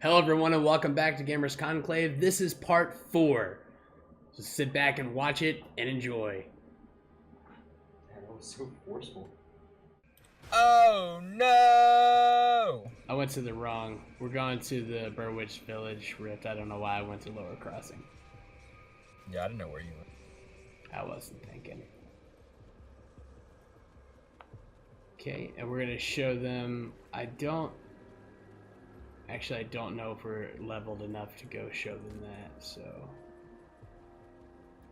Hello everyone and welcome back to Gamers Conclave. This is part 4. So sit back and watch it and enjoy. That was so forceful. Oh no! I went to the wrong. We're going to the Burwich Village Rift. I don't know why I went to Lower Crossing. Yeah, I didn't know where you went. I wasn't thinking. Okay, and we're gonna show them. I don't know if we're leveled enough to go show them that, so.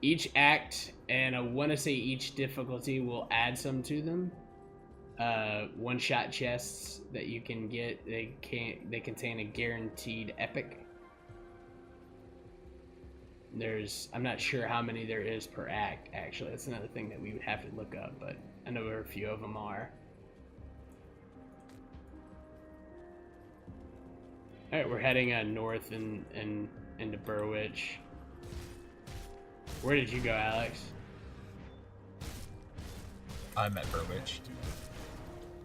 Each act, and I want to say each difficulty will add some to them. One-shot chests that you can get, they contain a guaranteed epic. I'm not sure how many there is per act, actually. That's another thing that we would have to look up, but I know where a few of them are. Alright, we're heading north and into Burwich. Where did you go, Alex? I'm at Burwich.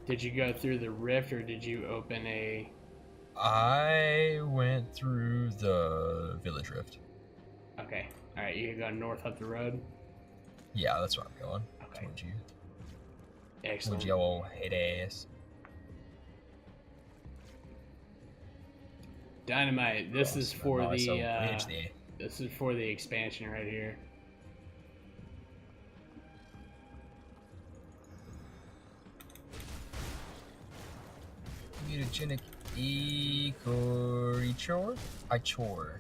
Did you go through the rift or did you open a... I went through the village rift. Okay. Alright, you can go north up the road? Yeah, that's where I'm going. Okay. Towards you. Excellent. Towards your old head ass. Dynamite, this is for no, the this is for the expansion right here. Mutagenic Icor. Icor.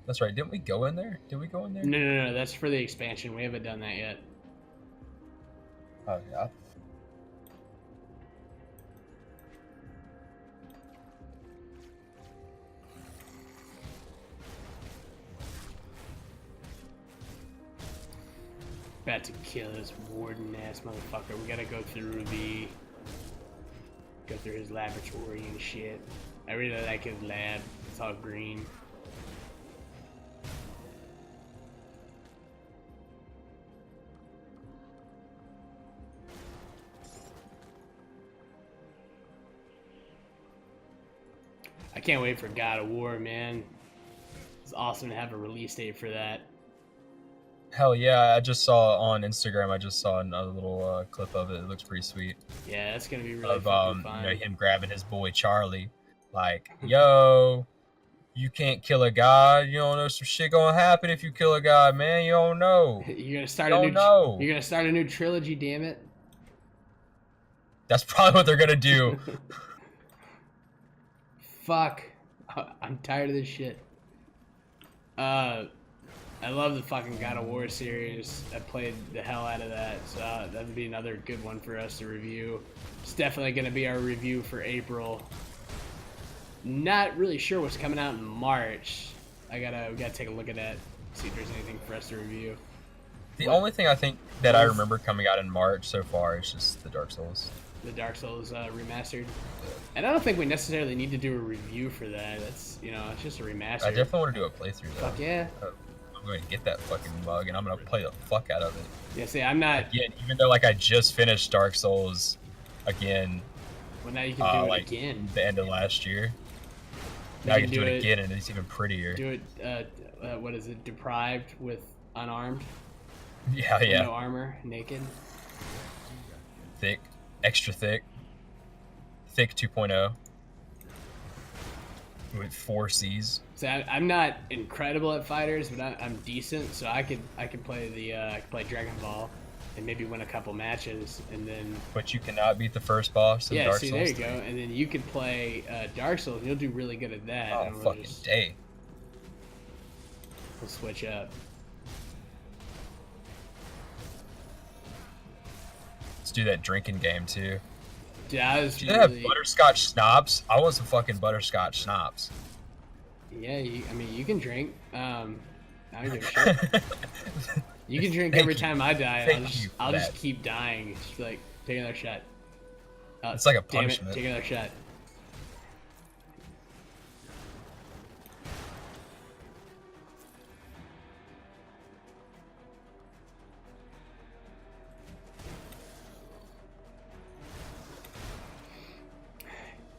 That's right. Didn't we go in there? Did we go in there? No. That's for the expansion. We haven't done that yet. Oh, yeah. About to kill this Warden ass motherfucker. We gotta go through his laboratory and shit. I really like his lab. It's all green. I can't wait for God of War, man. It's awesome to have a release date for that. Hell yeah, I just saw on Instagram, another little clip of it. It looks pretty sweet. Yeah, that's gonna be really fucking fun. You know, him grabbing his boy Charlie. Like, yo, you can't kill a god. You don't know some shit gonna happen if you kill a god, man. You don't know. You're gonna start You're gonna start a new trilogy, damn it. That's probably what they're gonna do. Fuck. I'm tired of this shit. I love the fucking God of War series. I played the hell out of that, so that would be another good one for us to review. It's definitely going to be our review for April. Not really sure what's coming out in March. We gotta take a look at that, see if there's anything for us to review. The only thing I think that I remember coming out in March so far is just the Dark Souls. The Dark Souls remastered. And I don't think we necessarily need to do a review for that. That's, it's just a remaster. I definitely want to do a playthrough though. Fuck yeah. I'm going to get that fucking bug and I'm going to play the fuck out of it. Yeah, see, I'm not... Again, even though I just finished Dark Souls again. Well, now you can do it again. The end of last year. Now I can do it again and it's even prettier. Do it, what is it, deprived with unarmed? Yeah, yeah. No armor, naked. Thick. Extra thick. Thick 2.0. With 4 C's. So I'm not incredible at fighters, but I'm decent. So I could play I could play Dragon Ball, and maybe win a couple matches, and then. But you cannot beat the first boss in Dark Souls. Yeah, see, there you go. And then you could play Dark Souls, and you'll do really good at that. Oh, fucking day. We'll switch up. Let's do that drinking game too. Yeah, do they have butterscotch schnapps? I want some fucking butterscotch schnapps. Yeah, I mean, you can drink. I don't give a shit. You can drink every time I die. I'll just keep dying. Just be like, take another shot. It's like a punishment. Take another shot.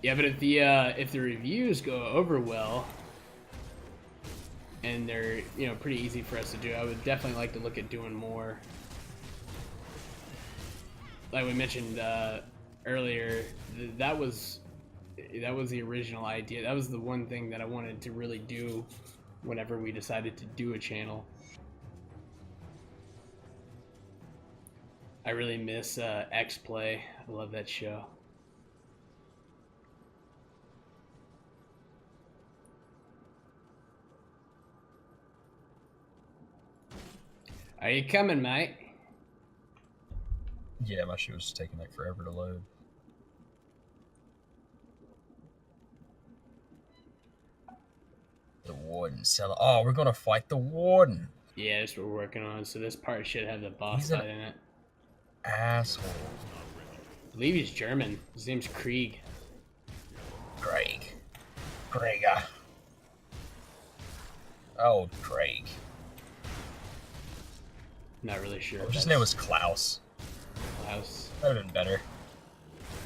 Yeah, but if the reviews go over well, and they're pretty easy for us to do, I would definitely like to look at doing more. Like we mentioned earlier, that was the original idea. That was the one thing that I wanted to really do whenever we decided to do a channel. I really miss X-Play. I love that show. Are you coming, mate? Yeah, my shit was taking like forever to load. The Warden seller. Oh, we're gonna fight the Warden. Yeah, that's what we're working on. So this part should have the boss He's fight in it. Asshole. I believe he's German. His name's Krieg. Craig. Krieger. Oh, Craig. Not really sure. His name was Klaus. Klaus. That would have been better.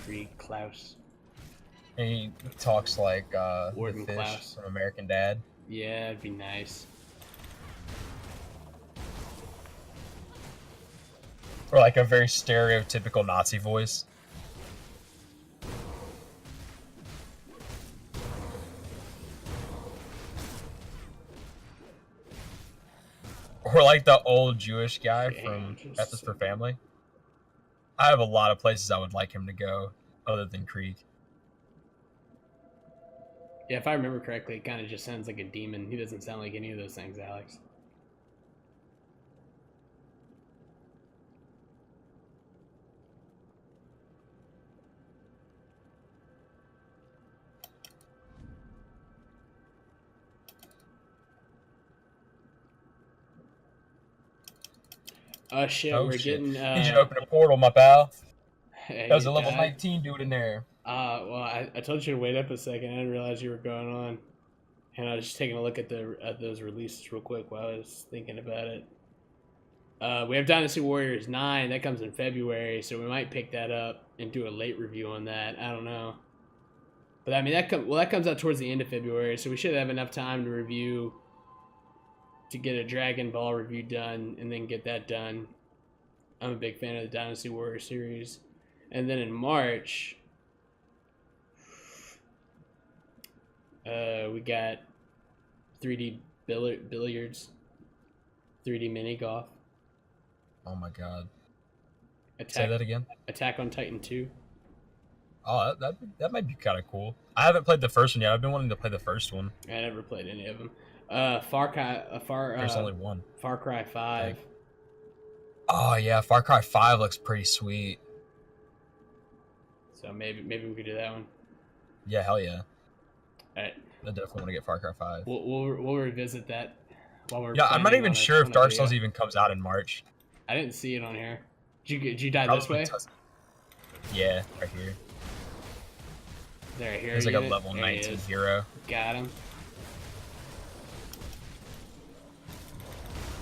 Krieg Klaus. And he talks like Warden the fish Klaus. from American Dad. Yeah, it'd be nice. Or like a very stereotypical Nazi voice. Or like the old Jewish guy from F is for Family. I have a lot of places I would like him to go other than Krieg. Yeah, if I remember correctly, it kind of just sounds like a demon. He doesn't sound like any of those things, Alex. Oh shit, Oh, we're shit. getting Need you to open a portal, my pal. Hey, That was a level Dad. 19 dude in there. Well, I told you to wait up a second. I didn't realize you were going on, and I was just taking a look at those releases real quick while I was thinking about it. We have Dynasty Warriors 9 that comes in February, so we might pick that up and do a late review on that. I don't know, but I mean that comes out towards the end of February, so we should have enough time to get a Dragon Ball review done and then get that done. I'm a big fan of the Dynasty Warrior series, and then in March. We got 3D billiards, 3D mini golf. Oh my god. Say that again. Attack on Titan 2. Oh, that might be kind of cool. I haven't played the first one yet. I've been wanting to play the first one. I never played any of them. There's only one. Far Cry 5. Oh yeah, Far Cry 5 looks pretty sweet. So maybe we could do that one. Yeah, hell yeah. All right. I definitely want to get Far Cry 5. We'll revisit that while we're. Yeah, I'm not even sure if Dark Souls even comes out in March. I didn't see it on here. Did you die this way? Yeah, right here. There, here. There's like a level 19 hero. Got him.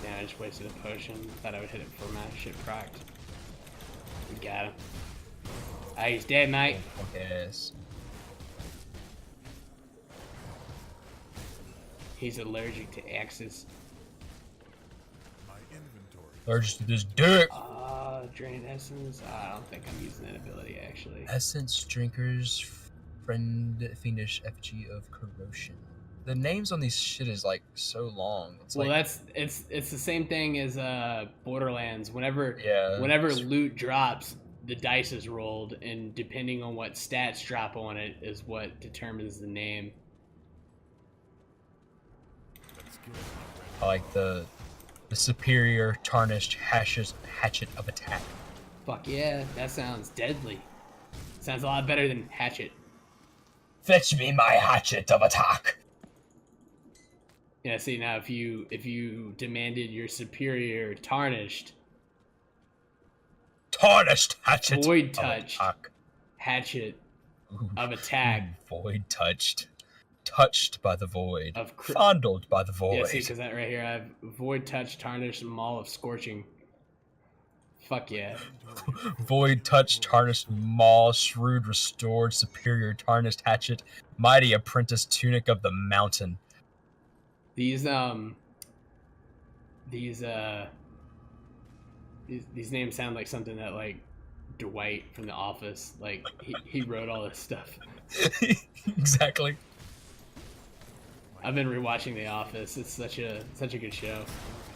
Yeah, I just wasted a potion. Thought I would hit it for my shit procced. We got him. Ah, he's dead, mate. Yes. He's allergic to axes. Allergic to this dick. Drain essence. I don't think I'm using that ability actually. Essence drinkers, fiendish effigy of corrosion. The names on these shit is like so long. It's well, like, it's the same thing as Borderlands. Whenever Yeah. loot drops, the dice is rolled, and depending on what stats drop on it is what determines the name. I like the superior tarnished hatchet of attack. Fuck yeah, that sounds deadly. Sounds a lot better than hatchet. Fetch me my hatchet of attack. Yeah, see now if you demanded your superior tarnished hatchet void of touched attack. hatchet Ooh, of attack void touched by the void, of fondled by the void. Yeah, see, because that right here I have void touch tarnished maul of scorching. Fuck yeah. Void touch, tarnished maul, shrewd restored, superior tarnished hatchet, mighty apprentice tunic of the mountain. These these names sound like something that like Dwight from The Office, like he wrote all this stuff. Exactly. I've been rewatching The Office. It's such a good show.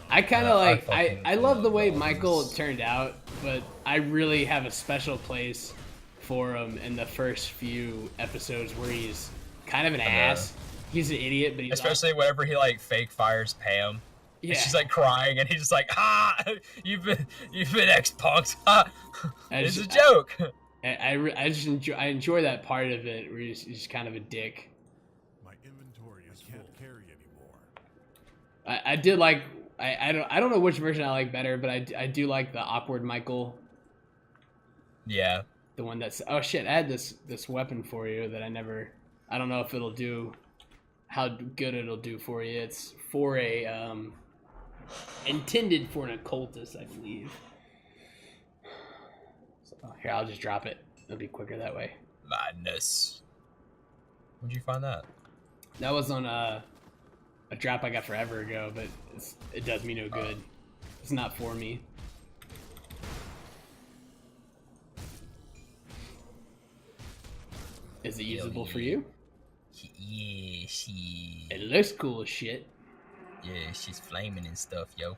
I kind of like I love the way Michael turned out, but I really have a special place for him in the first few episodes where he's kind of an ass. He's an idiot, but he's especially whenever he like fake fires Pam. Yeah. And she's like crying, and he's just like, you've been ex-punked. It's a joke. I just enjoy that part of it where he's just kind of a dick. My inventory is can't carry anymore. I did like I don't know which version I like better, but I do like the awkward Michael. Yeah. The one that's oh shit, I had this weapon for you that I don't know if it'll do how good it'll do for you. It's for a intended for an occultist, I believe. So here, I'll just drop it. It'll be quicker that way. Madness. Where'd you find that? That was on a drop I got forever ago, but it does me no good. It's not for me. Is it usable for you? Yeah, It looks cool as shit. Yeah, she's flaming and stuff, yo.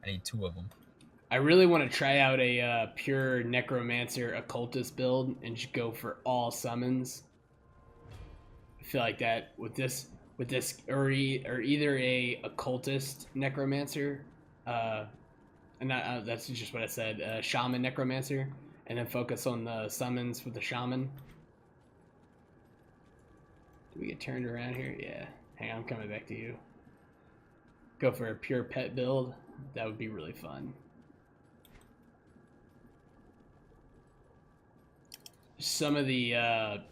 I need 2 of them. I really want to try out a pure necromancer occultist build and just go for all summons. I feel like that with this or either a occultist necromancer, and that's just what I said, shaman necromancer, and then focus on the summons with the shaman. Do we get turned around here? Yeah. Hang on, I'm coming back to you. Go for a pure pet build. That would be really fun. Some of the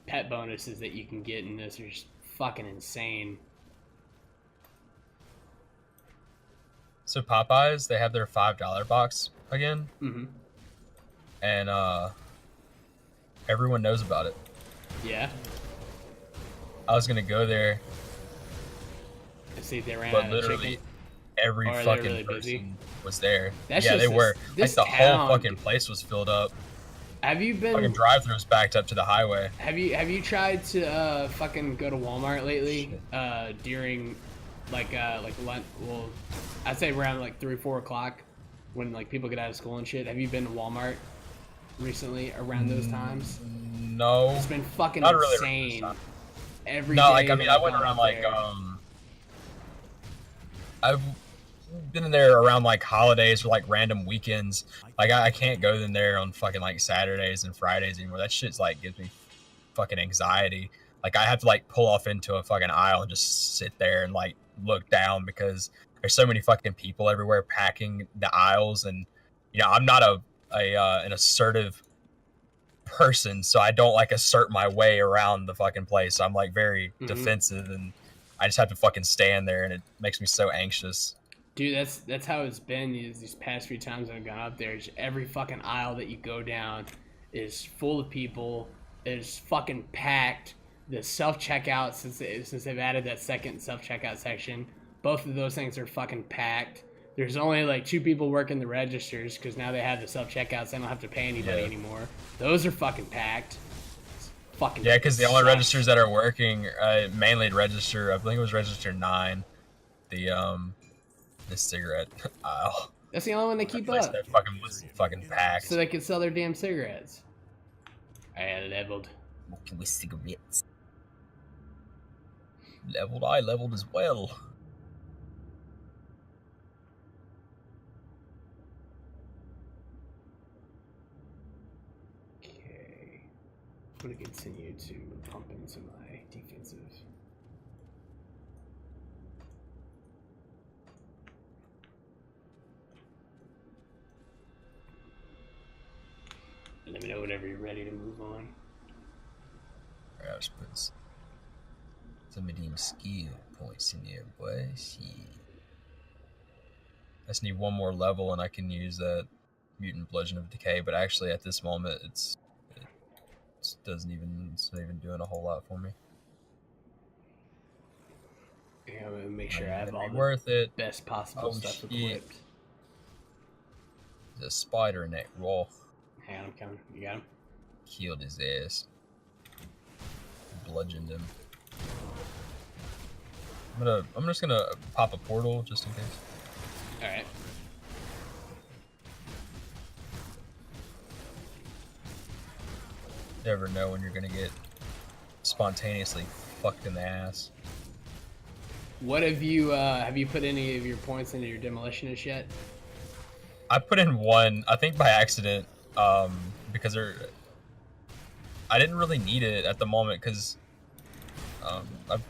pet bonuses that you can get in this are just fucking insane. So Popeyes, they have their $5 box again. Mm-hmm. And everyone knows about it. Yeah. I was gonna go there, See if they ran but out literally of chicken. every Or are they fucking really person busy? was there. That's yeah, just they this- were. this Like the town- whole fucking place was filled up. Have you Fucking been? drive-throughs backed up to the highway. Have you tried to fucking go to Walmart lately? During like lunch? Well, I'd say around like 3-4 o'clock when like people get out of school and shit. Have you been to Walmart recently around those times? No. It's been fucking Not really around those insane. times. Every No, day like I that mean, I I've went gone around up like there. I've been in there around like holidays or like random weekends. Like I can't go in there on fucking like Saturdays and Fridays anymore. That shit's like gives me fucking anxiety. Like I have to like pull off into a fucking aisle and just sit there and like look down because there's so many fucking people everywhere packing the aisles, and you know I'm not an assertive person, so I don't like assert my way around the fucking place. I'm like very defensive, and I just have to fucking stand there, and it makes me so anxious. Dude, that's how it's been these past few times I've gone up there. Just every fucking aisle that you go down is full of people. It's fucking packed. The self-checkout, since they've added that second self-checkout section, both of those things are fucking packed. There's only like 2 people working the registers because now they have the self-checkouts. They don't have to pay anybody anymore. Those are fucking packed. It's fucking yeah, because the only sucks. registers that are working, mainly register, I think it was register 9, the cigarette aisle. That's the only one they keep Place up, that fucking was fucking packed. so they can sell their damn cigarettes. I leveled. Smoking with cigarettes. I leveled as well. Okay. I'm gonna continue to pump into my defensive. Let me know whenever you're ready to move on. Alright, I was putting some of them skill points in there, boy. Shit. I just need one more level and I can use that Mutant Bludgeon of Decay, but actually at this moment it's not even doing a whole lot for me. Yeah, I'm gonna make sure I have all the worth it. best possible stuff equipped. There's a spider in that raw. Hang on, I'm coming. You got him? Killed his ass. Bludgeoned him. I'm just gonna pop a portal just in case. Alright. Never know when you're gonna get spontaneously fucked in the ass. What have you put any of your points into your demolitionist yet? I put in one, I think by accident, because I didn't really need it at the moment, because I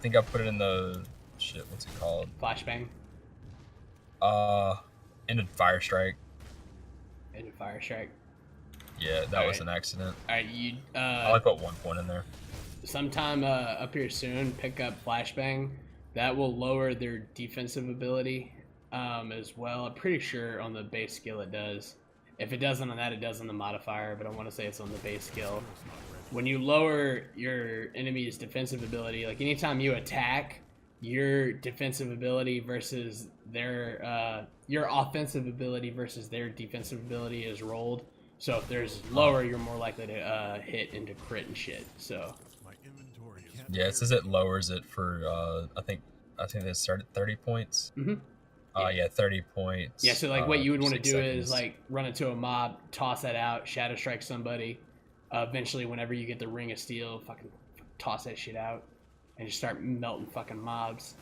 think I put it in the shit. What's it called? Flashbang. In a fire strike. In a fire strike. Yeah, that was an accident. All right, you. I only put 1 point in there. Sometime up here soon, pick up flashbang. That will lower their defensive ability as well. I'm pretty sure on the base skill it does. If it doesn't on that, it does on the modifier, but I want to say it's on the base skill. When you lower your enemy's defensive ability, like anytime you attack, your defensive ability versus their your offensive ability versus their defensive ability is rolled. So if there's lower, you're more likely to hit into crit and shit. So yeah, it says it lowers it for I think they started 30 points. Mm-hmm. Yeah, 30 points. Yeah, so like what you would want to do seconds. is like run into a mob, toss that out, shadow strike somebody. Eventually, whenever you get the ring of steel, fucking toss that shit out and just start melting fucking mobs.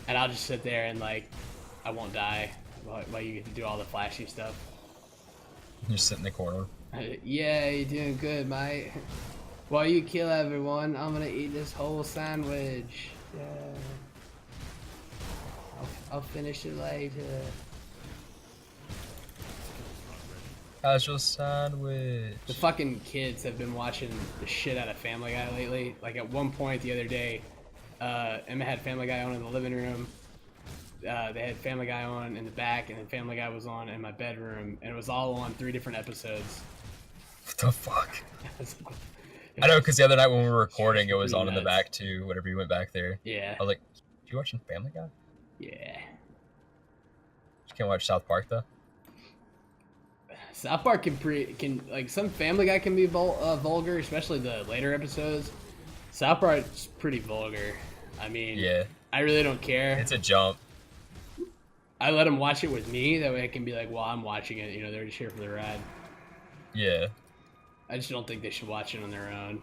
And I'll just sit there and like I won't die while you get to do all the flashy stuff. You sit in the corner. Yeah, you're doing good, mate. While you kill everyone, I'm gonna eat this whole sandwich. Yeah. I'll finish it later. How's your sandwich? The fucking kids have been watching the shit out of Family Guy lately. Like at one point the other day, Emma had Family Guy on in the living room. They had Family Guy on in the back, and then Family Guy was on in my bedroom, and it was all on 3 different episodes. What the fuck? I know, because the other night when we were recording, it was on in the back too. Whenever you went back there. Yeah. I was like, "You watching Family Guy?" Yeah. You can't watch South Park though. South Park can like some Family Guy can be vulgar, especially the later episodes. South Park's pretty vulgar. I mean, yeah. I really don't care. It's a jump. I let them watch it with me. That way I can be like, well, I'm watching it. You know, they're just here for the ride. Yeah. I just don't think they should watch it on their own.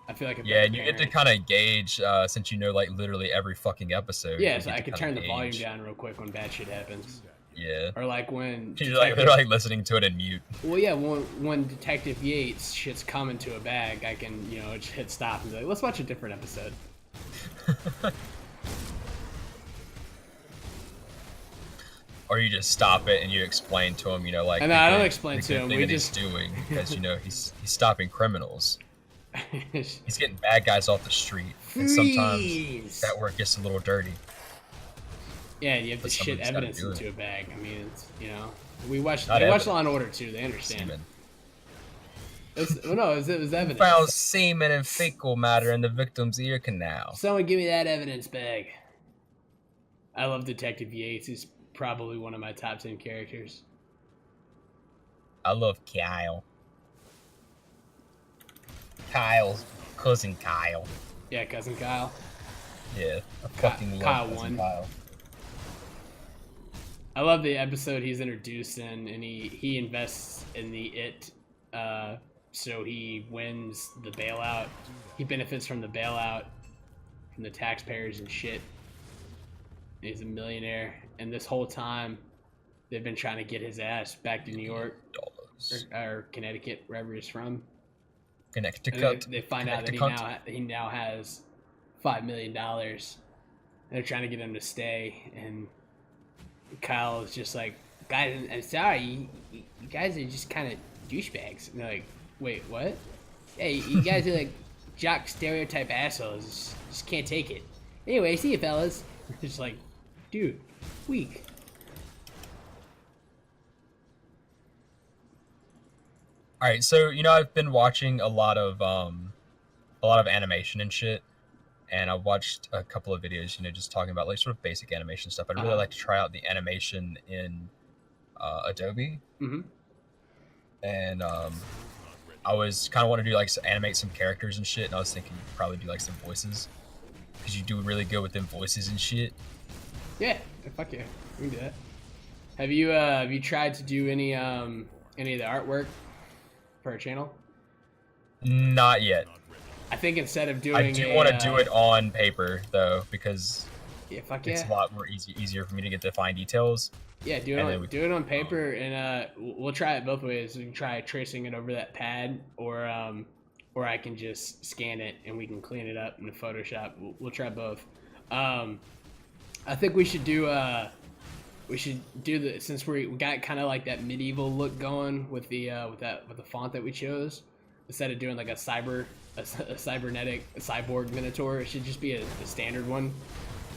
I feel like a yeah, and you get to kind of gauge since you know like literally every fucking episode. Yeah, so I can turn the volume down real quick when bad shit happens. Yeah. Or like when they're like listening to it in mute. Well, yeah, when Detective Yates shit's coming to a bag, I can just hit stop and be like, let's watch a different episode. Or you just stop it and you explain to him, like. And I don't explain to him. We just he's doing because he's stopping criminals. He's getting bad guys off the street, and sometimes that work gets a little dirty. Yeah, you have to shit evidence into a bag. I mean, it's they watch Law and Order too. They understand. It was evidence. Found semen and fecal matter in the victim's ear canal. Someone give me that evidence bag. I love Detective Yates. He's probably one of my top 10 characters. I love Kyle. Kyle's cousin Kyle. Yeah, cousin Kyle. Yeah, I fucking love cousin Kyle. I love the episode he's introduced in, and he invests in the IT, so he wins the bailout. He benefits from the bailout from the taxpayers and shit. He's a millionaire, and this whole time they've been trying to get his ass back to New York or Connecticut, wherever he's from. Connecticut. They find out that he now has $5 million. And they're trying to get him to stay, and Kyle is just like, guys, I'm sorry, you guys are just kind of douchebags. And they're like, wait, what? Hey, you guys are like jock stereotype assholes. Just can't take it. Anyway, see you fellas. Just like, dude, weak. All right, so I've been watching a lot of animation and shit, and I've watched a couple of videos, just talking about like sort of basic animation stuff. I'd really like to try out the animation in Adobe, and I was kind of want to do like animate some characters and shit, and I was thinking probably do like some voices because you do really good with them voices and shit. Yeah, fuck yeah, we can do that. Have you tried to do any of the artwork for our channel? Not yet. I think instead of doing, I do want to do it on paper though, because it's a lot more easier for me to get the fine details. Yeah, do it on paper, and we'll try it both ways. We can try tracing it over that pad, or I can just scan it and we can clean it up in Photoshop. We'll try both. I think we should do the, since we got kind of like that medieval look going with the font that we chose. Instead of doing like a cybernetic cyborg minotaur, it should just be a standard one,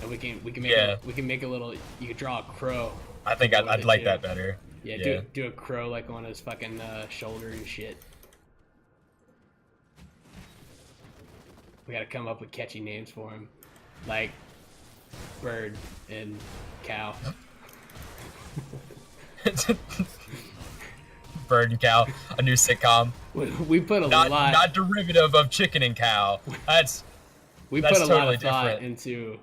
and we can make a little. You could draw a crow. I think I'd like that better. Yeah, do a crow like on his fucking shoulder and shit. We gotta come up with catchy names for him, like bird and cow. Bird and cow, a new sitcom. We put a lot. Not derivative of chicken and cow. We put a lot of thought into.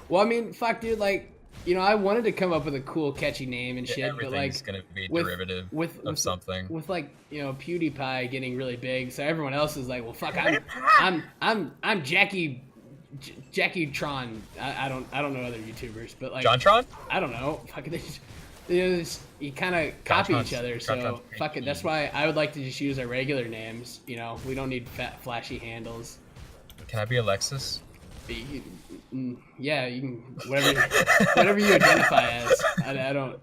Well, I mean, fuck, dude. Like, I wanted to come up with a cool, catchy name and shit, but like, everything's gonna be derivative of something. With like, PewDiePie getting really big, so everyone else is like, well, fuck, I'm Jackie Tron. I don't know other YouTubers, but like JonTron. I don't know. Fuck, you kind of copy each other, so fuck it. That's why I would like to just use our regular names. We don't need flashy handles. Can I be Alexis? Yeah, you can, whatever you identify as. I don't,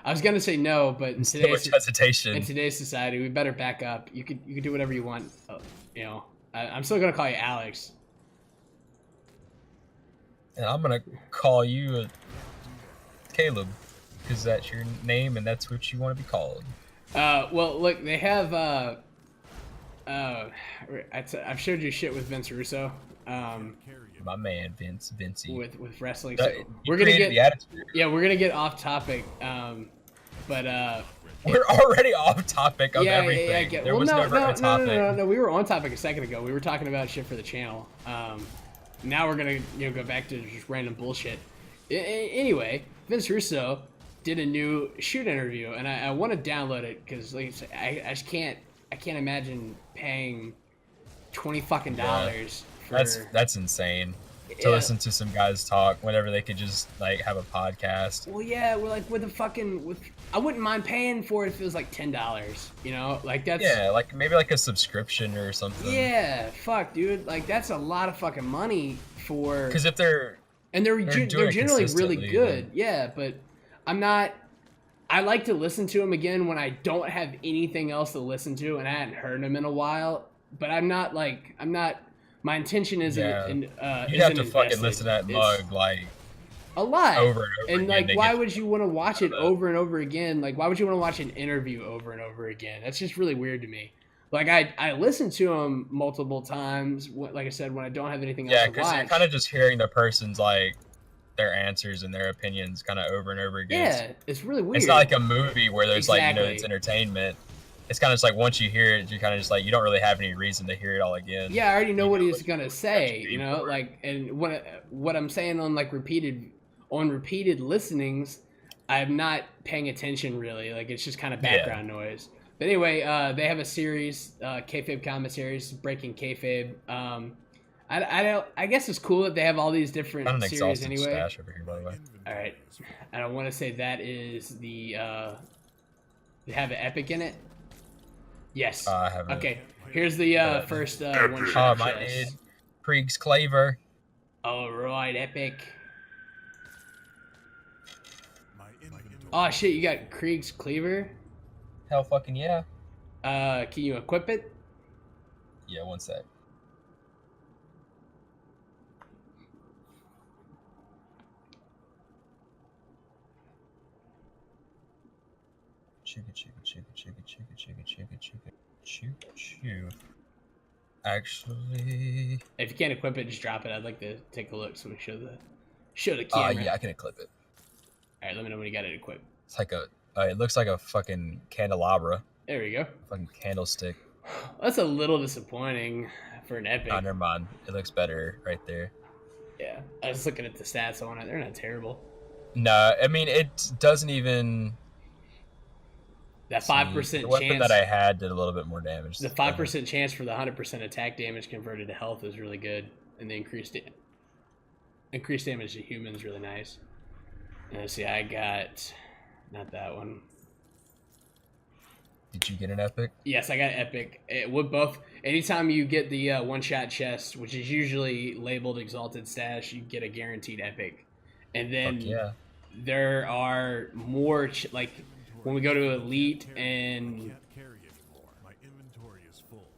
I was gonna say no, but in today's society, we better back up. You could do whatever you want. I'm still gonna call you Alex. And I'm gonna call you Caleb, because that's your name and that's what you want to be called. Well, look, they have. I've showed you shit with Vince Russo. My man, Vincey. With wrestling, so we're gonna get off topic. But we're already off topic of everything. Yeah. There was never a topic. No. We were on topic a second ago. We were talking about shit for the channel. Now we're gonna go back to just random bullshit. Anyway, Vince Russo did a new shoot interview, and I want to download it because, like I just can't imagine paying $20 fucking dollars. That's insane. To listen to some guys talk whenever they could just like have a podcast. Well, yeah, we're like I wouldn't mind paying for it if it was like $10. Like that's like maybe like a subscription or something. Yeah, fuck, dude. Like that's a lot of fucking money for. Because if they're generally really good, yeah. But I'm not. I like to listen to them again when I don't have anything else to listen to, and I hadn't heard them in a while. But I'm not. My intention isn't. You have to fucking listen to that mug like a lot over and over and again. like, why would you want to watch it over and over again? Like, why would you want to watch an interview over and over again? That's just really weird to me. Like, I listen to them multiple times. Like I said, when I don't have anything else to watch. Yeah, because you're kind of just hearing the person's like their answers and their opinions kind of over and over again. Yeah, it's really weird. It's not like a movie where there's it's entertainment. It's kind of just like once you hear it, you kind of just like you don't really have any reason to hear it all again. Yeah, I already know what he's gonna say, like, and what I'm saying on like repeated listenings, I'm not paying attention really. Like it's just kind of background noise. But anyway, they have a series, Kayfabe comment series, Breaking Kayfabe. I guess it's cool that they have all these different series anyway. Stash over here, by the way. All right, and I want to say that is the they have an epic in it. Yes. I haven't. Okay. Here's the first one shot. My dude, Krieg's Claver. All right, epic. Oh shit, you got Krieg's Cleaver? Hell fucking yeah. Can you equip it? Yeah, one sec. Chugga. you. Actually. If you can't equip it, just drop it. I'd like to take a look so we show the camera. Yeah, I can equip it. All right, let me know when you got it equipped. It's like a. It looks like a fucking candelabra. There we go. Fucking candlestick. That's a little disappointing for an epic. Oh, never mind. It looks better right there. Yeah, I was looking at the stats on it. They're not terrible. No, I mean it doesn't even. That 5% The weapon chance that I had did a little bit more damage. The 5% chance for the 100% attack damage converted to health is really good, and the increased damage to humans is really nice. And let's see, I got not that one. Did you get an epic? Yes, I got epic. It would both. Anytime you get the one-shot chest, which is usually labeled Exalted Stash, you get a guaranteed epic. And then there are more like when we go to Elite, and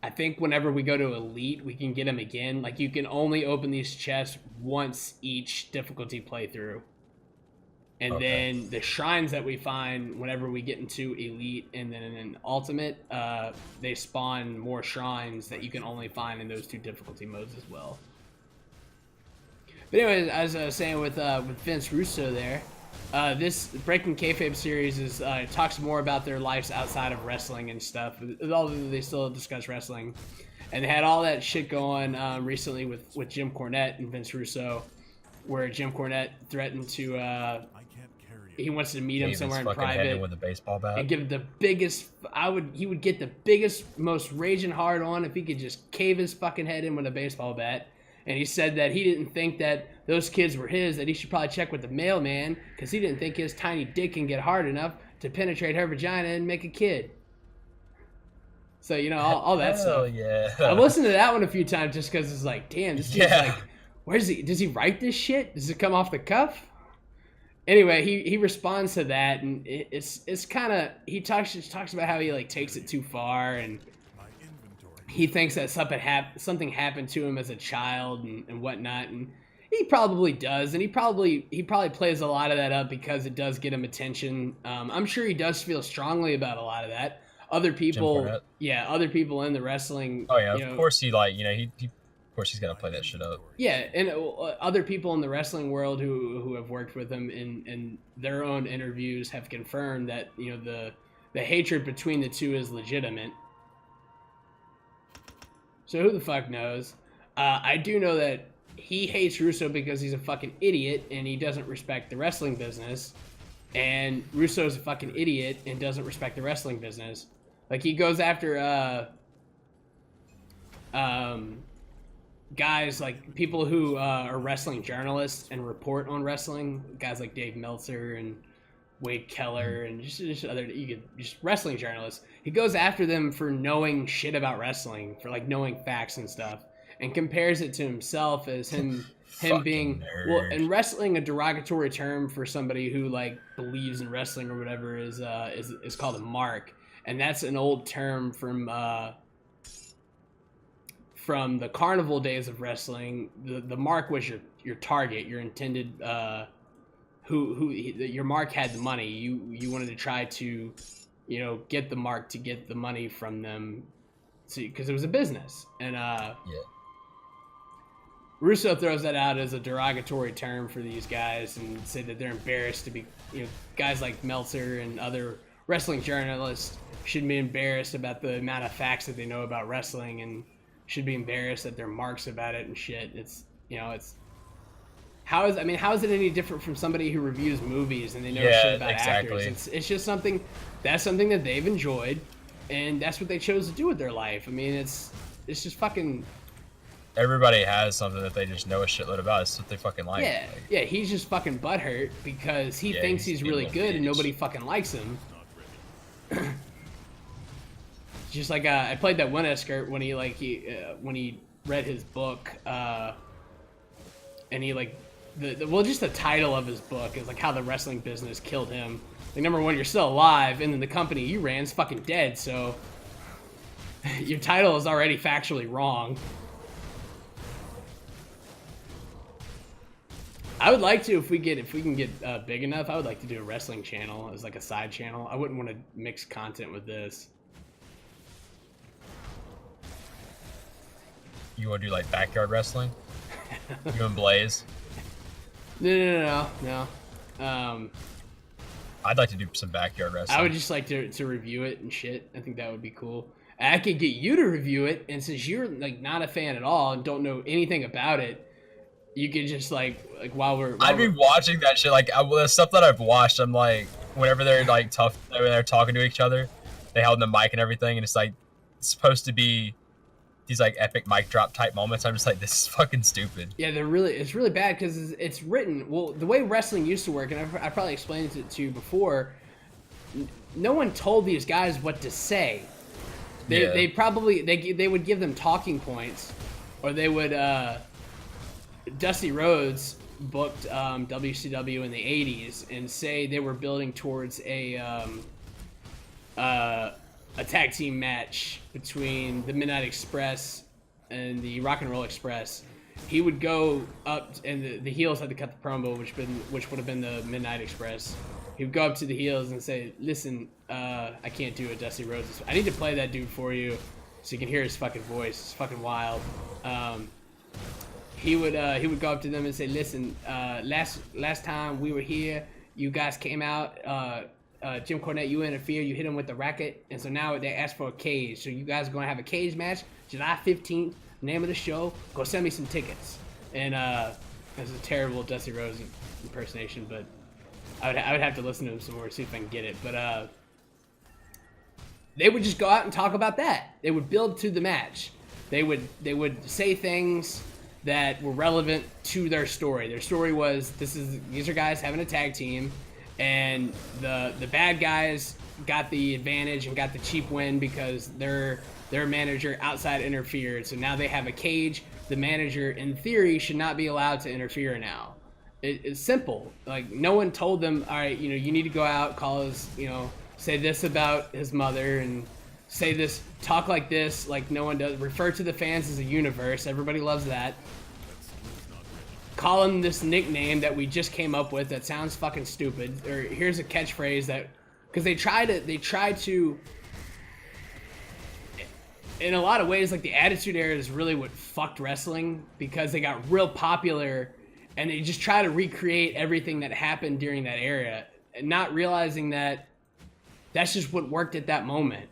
I think whenever we go to Elite, we can get them again. Like you can only open these chests once each difficulty playthrough. And then the shrines that we find whenever we get into Elite and then in Ultimate, they spawn more shrines that you can only find in those two difficulty modes as well. But anyways, as I was saying with Vince Russo there, this Breaking Kayfabe series is talks more about their lives outside of wrestling and stuff. Although they still discuss wrestling, and they had all that shit going recently with Jim Cornette and Vince Russo, where Jim Cornette threatened to. He wants to meet him somewhere in private with a baseball bat and give the biggest. He would get the biggest, most raging hard on if he could just cave his fucking head in with a baseball bat. And he said that he didn't think that those kids were his, that he should probably check with the mailman because he didn't think his tiny dick can get hard enough to penetrate her vagina and make a kid. So, you know, all that stuff. Yeah. I've listened to that one a few times just because it's like, damn, this kid's like, where's he? Does he write this shit? Does it come off the cuff? Anyway, he responds to that, and it's kind of, he talks about how he like takes it too far, and he thinks that something happened to him as a child and whatnot, and he probably does, and he probably plays a lot of that up because it does get him attention. I'm sure he does feel strongly about a lot of that. Other people in the wrestling. Oh yeah, of course he of course he's gonna play that shit up. Yeah, and other people in the wrestling world who have worked with him in their own interviews have confirmed that the hatred between the two is legitimate. So who the fuck knows? I do know that he hates Russo because he's a fucking idiot and he doesn't respect the wrestling business. And Russo's a fucking idiot and doesn't respect the wrestling business. Like he goes after guys like people who are wrestling journalists and report on wrestling, guys like Dave Meltzer and Wade Keller and just wrestling journalists. He goes after them for knowing shit about wrestling, for like knowing facts and stuff, and compares it to himself as him being nerd. Well, and wrestling, a derogatory term for somebody who like believes in wrestling or whatever is called a mark, and that's an old term from the carnival days of wrestling. The mark was your target, your intended your mark had the money. You wanted to try to get the mark to get the money from them, because it was a business. And Russo throws that out as a derogatory term for these guys and say that they're embarrassed to be, guys like Meltzer and other wrestling journalists should be embarrassed about the amount of facts that they know about wrestling and should be embarrassed that there are marks about it and shit. It's how is it any different from somebody who reviews movies and they know shit about actors? It's just something that they've enjoyed, and that's what they chose to do with their life. I mean, it's just fucking. Everybody has something that they just know a shitload about. It's what they fucking like. Yeah. He's just fucking butthurt because he thinks he's really good and nobody fucking likes him. Just like I played that one Esker when he read his book, and he just the title of his book is like how the wrestling business killed him. Like, number one, you're still alive, and then the company you ran is fucking dead, so your title is already factually wrong. I would like to, if we can get big enough, I would like to do a wrestling channel as like a side channel. I wouldn't want to mix content with this. You want to do like backyard wrestling? You and Blaze? No. I'd like to do some backyard wrestling. I would just like to review it and shit. I think that would be cool. I could get you to review it, and since you're like not a fan at all and don't know anything about it, you could just like I'd be watching that shit. Like the stuff that I've watched, I'm like, whenever they're like tough, when they're talking to each other, they hold the mic and everything, and it's like it's supposed to be these like epic mic drop type moments. I'm just like, this is fucking stupid. Yeah, it's really bad because it's written. Well, the way wrestling used to work, and I probably explained it to you before. No one told these guys what to say. They probably they would give them talking points, or they would. Dusty Rhodes booked WCW in the 80s and say they were building towards a tag team match between the Midnight Express and the Rock and Roll Express. He would go up, and the heels had to cut the promo, which would have been the Midnight Express. He would go up to the heels and say, "Listen, I can't do it, Dusty Rhodes. I need to play that dude for you, so you can hear his fucking voice. It's fucking wild." He would go up to them and say, "Listen, last time we were here, you guys came out. Jim Cornette, you interfered. You hit him with the racket, and so now they asked for a cage. So you guys are gonna have a cage match, July 15th. Name of the show. Go send me some tickets." And it's a terrible Dusty Rhodes impersonation, but I would have to listen to him some more, see if I can get it. But they would just go out and talk about that. They would build to the match. They would say things that were relevant to their story. Their story was these are guys having a tag team, and the bad guys got the advantage and got the cheap win because their manager outside interfered. So now they have a cage. The manager, in theory, should not be allowed to interfere now. It's simple. Like, no one told them, all right, you need to go out, call his, say this about his mother, and say this, talk like this, like no one does. Refer to the fans as a universe. Everybody loves that. Call him this nickname that we just came up with that sounds fucking stupid. Or here's a catchphrase that, because they try to, in a lot of ways, like the Attitude Era is really what fucked wrestling, because they got real popular and they just try to recreate everything that happened during that era, and not realizing that that's just what worked at that moment.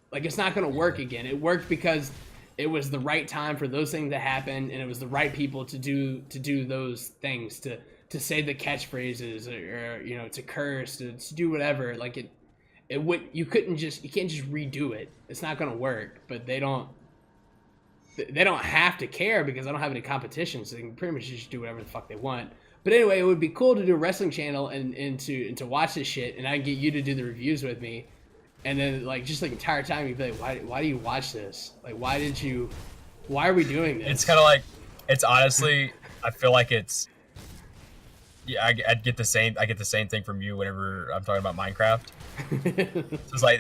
Like, it's not going to work again. It worked because it was the right time for those things to happen, and it was the right people to do those things, to say the catchphrases, or to curse, to do whatever. Like you can't just redo it. It's not going to work. But they don't have to care because they don't have any competition, so they can pretty much just do whatever the fuck they want. But anyway, it would be cool to do a wrestling channel and to watch this shit, and I can get you to do the reviews with me. And then, like, just the entire time, you'd be like, why do you watch this? Like, why are we doing this? It's kind of like, it's honestly, I feel like it's, yeah, I get the same thing from you whenever I'm talking about Minecraft. So it's like,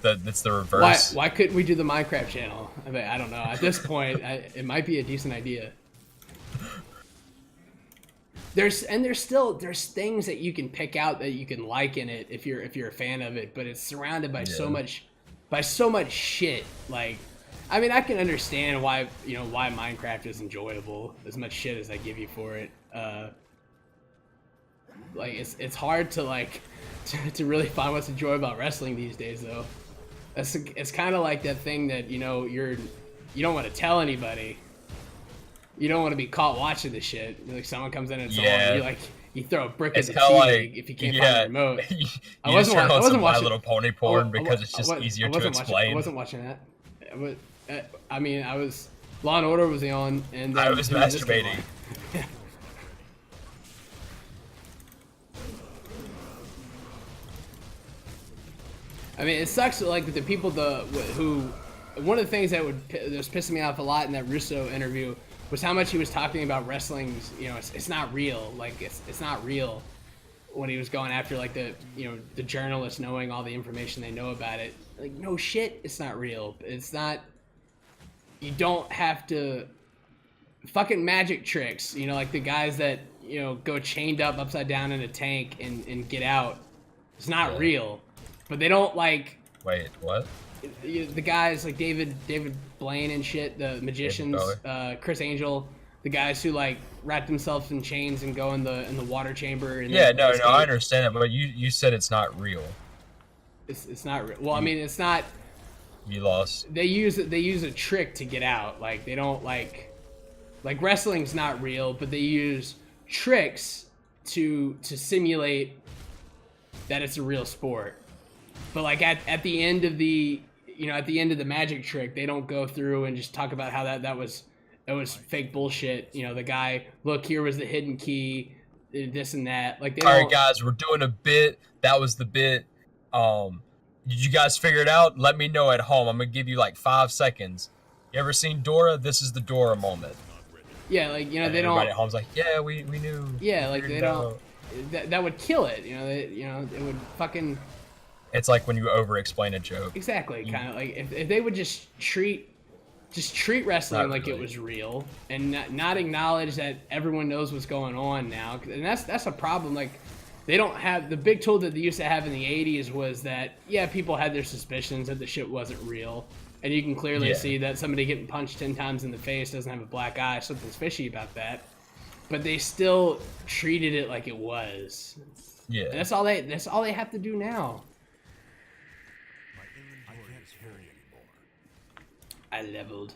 that's the reverse. Why couldn't we do the Minecraft channel? I mean, I don't know. At this point, it might be a decent idea. There's things that you can pick out that you can like in it if you're a fan of it, but it's surrounded by so much shit. Like, I mean, I can understand why Minecraft is enjoyable, as much shit as I give you for it. Like, it's hard to to really find what's enjoyable about wrestling these days, though. It's kind of like that thing that you don't want to tell anybody. You don't want to be caught watching this shit. Like, someone comes in and it's on, you throw a brick at the TV if you can't find the remote. I wasn't watching My Little Pony porn because it's just easier to explain. I wasn't watching that. I mean, I was Law and Order was on, and I was masturbating. I mean, it sucks. Like, the people who, one of the things that was pissing me off a lot in that Russo interview was how much he was talking about wrestling. It's not real. Like, it's not real. When he was going after the journalists knowing all the information they know about it, like, no shit, it's not real. It's not. You don't have to. Fucking magic tricks. Like the guys that go chained up upside down in a tank and get out. It's not real. But they don't Wait, what? The guys like David Blaine and shit, the magicians, Chris Angel, the guys who like wrap themselves in chains and go in the water chamber. And Yeah, no, I understand that, but you said it's not real. It's not real. Well, I mean, it's not. You lost. They use a trick to get out. Like they don't like wrestling's not real, but they use tricks to simulate that it's a real sport. But like at the end of the magic trick, they don't go through and just talk about how that was fake bullshit. You know, the guy, look, here was the hidden key, this and that. Like, all right, guys, we're doing a bit. That was the bit. Did you guys figure it out? Let me know at home. I'm gonna give you like 5 seconds. You ever seen Dora? This is the Dora moment. Yeah, like, you know, and they don't. Everybody at home's like, yeah, we knew. Yeah, like they don't. That would kill it. You know, it would fucking. It's like when you over-explain a joke. Exactly, kind of like if they would just treat wrestling like it was real and not acknowledge that everyone knows what's going on now, and that's a problem. Like, they don't have the big tool that they used to have in the 80s was that, yeah, people had their suspicions that the shit wasn't real, and you can clearly see that somebody getting punched 10 times in the face doesn't have a black eye. Something's fishy about that, but they still treated it like it was. Yeah, and that's all they have to do now. I leveled.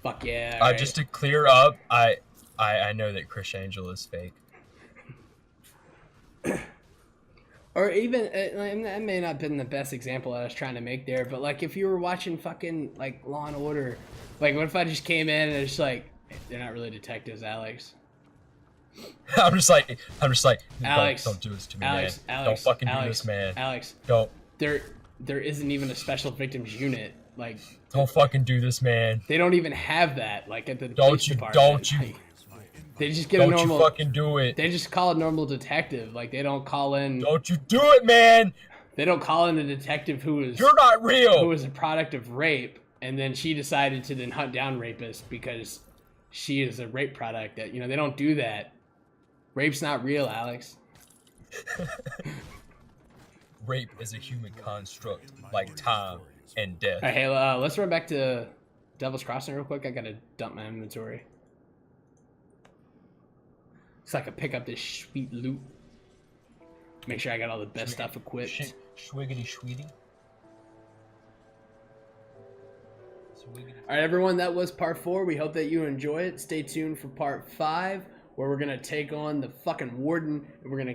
Fuck yeah. Right. Just to clear up, I know that Chris Angel is fake. Or even, that may not have been the best example I was trying to make there, but like if you were watching fucking like Law and Order, like what if I just came in and it's like, they're not really detectives, Alex. I'm just like, Alex, don't do this to me, Alex, man. Alex, Don't fucking Alex, do this, man. Alex, don't. There isn't even a special victims unit. Like, don't fucking do this, man. They don't even have that. Like at the police department. Don't you? Like, they just get a normal. Don't you fucking do it. They just call a normal detective. Like they don't call in. Don't you do it, man. They don't call in a detective who is. You're not real. Who was a product of rape, and then she decided to then hunt down rapists because she is a rape product. That, you know, they don't do that. Rape's not real, Alex. Rape is a human construct, like time and death. All right, hey, let's run back to Devil's Crossing real quick. I gotta dump my inventory. So I can pick up this sweet loot. Make sure I got all the best stuff equipped. Schwiggity schweety. All right, everyone, that was part 4. We hope that you enjoy it. Stay tuned for part 5, where we're gonna take on the fucking Warden, and we're gonna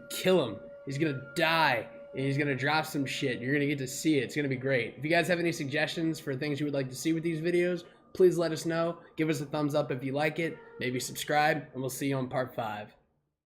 kill him. He's gonna die, and he's gonna drop some shit. You're gonna get to see it. It's gonna be great. If you guys have any suggestions for things you would like to see with these videos, please let us know. Give us a thumbs up if you like it. Maybe subscribe, and we'll see you on part 5.